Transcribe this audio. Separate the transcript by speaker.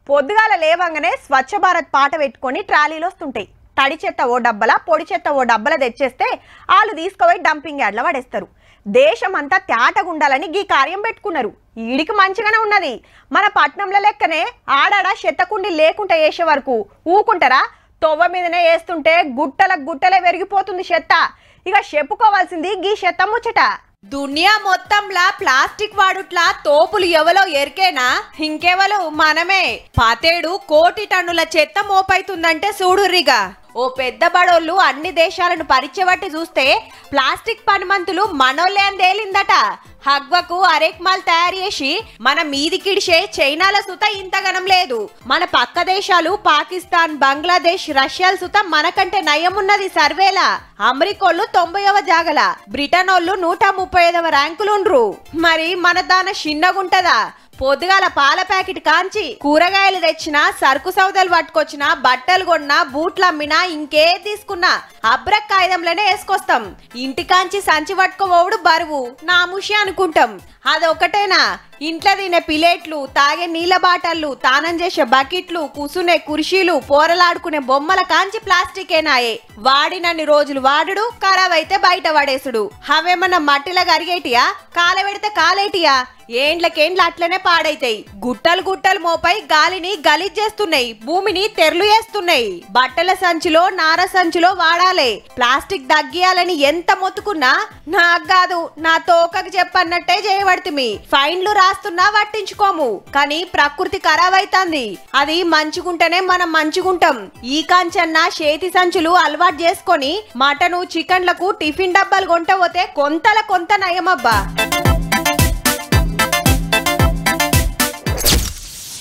Speaker 1: పొద్దుగాల లేవంగానే స్వచ్ఛ భారత్ పాట పెట్టుకొని ట్రాలీలు వస్తుంటాయి. తడి చెత్త ఓ డబ్బల, పొడి చెత్త ఓ డబ్బల తెచ్చేస్తే వాళ్ళు తీసుకుపోయి డంపింగ్ యార్డ్ల పడేస్తారు. దేశమంతా తేటగుండాలని గీ కార్యం పెట్టుకున్నారు. ఈడికి మంచిగానే ఉన్నది. మన పట్నంలో లెక్కనే ఆడాడ చెత్తకుండి లేకుండా వేసే వరకు ఊకుంటారా? తొవ్వ మీదనే వేస్తుంటే గుట్టలే పెరిగిపోతుంది చెత్త. ఇక చెప్పుకోవాల్సింది గీ చెత్త ముచ్చట. దునియా మొత్తంలా ప్లాస్టిక్ వాడుట్లా తోపులు ఎవలో ఎరికేనా? ఇంకెవలు మనమే. 17 కోటి టన్నుల చెత్త మోపైతుందంటే చూడుర్రిగా. ఓ పెద్ద బడోళ్ళు అన్ని దేశాలను పరిచబట్టి చూస్తే ప్లాస్టిక్ పనిమంతులు మనోళ్ళే అని తేలిందట. హగ్వకు అరెక్మాల్ తయారు చేసి మన మీదికిడిసే చైనాల సుత ఇంతగనం లేదు. మన పక్క దేశాలు పాకిస్తాన్, బంగ్లాదేశ్, రష్యాల సుత మనకంటే నయమున్నది సర్వేలా. అమెరికోళ్ళు 90వ జాగల, బ్రిటనోళ్ళు 135వ ర్యాంకులుండ్రు. మరి మన దాన చిన్నగుంటదా? పొద్దుగాల పాల ప్యాకెట్ కాంచి కూరగాయలు తెచ్చినా, సరుకు సౌదాలు పట్టుకొచ్చినా, బట్టలు కొన్నా, బూట్లు అమ్మినా, ఇంకే తీసుకున్నా అబ్రక్ కాగితంలోనే వేసుకొస్తాం. ఇంటికాంచి సంచి పట్టుకోవడు బరువు నాముషి అనుకుంటాం. అదొకటేనా? ఇంట్లో తినే ప్లేట్లు, తాగే నీళ్ళ బాటళ్ళు, తానం చేసే బకెట్లు, కూసునే కుర్చీలు, పోరలాడుకునే బొమ్మల కాంచి ప్లాస్టికేనాయే. వాడినన్ని రోజులు వాడుడు, ఖరాబ్ అయితే బయట పడేసుడు. అవేమన్నా మట్టిలో కరిగేటియా? కాలబెడితే కాలేటియా? ఏండ్లకేండ్లు అట్లనే పాడైతాయి. గుట్టలు మోపై గాలిని గలీజ్ చేస్తున్నాయి, భూమిని తెరలు చేస్తున్నాయి. బట్టల సంచిలో, నార సంచిలో వాడాలే. ప్లాస్టిక్ దగ్గియాలని ఎంత మొత్తుకున్నా నాకు కాదు నా తోకకు చెప్పన్నట్టే చేయబడుతుంది. ఫైన్లు రాస్తున్నా పట్టించుకోము. కానీ ప్రకృతి ఖరాబ్ అయితాంది. అది మంచిగుంటేనే మనం మంచిగుంటాం. ఈ కాంచన్న చేతి సంచులు అలవాటు చేసుకొని మటను, చికెన్లకు టిఫిన్ డబ్బాలు కొంటపోతే కొంత నయమబ్బా.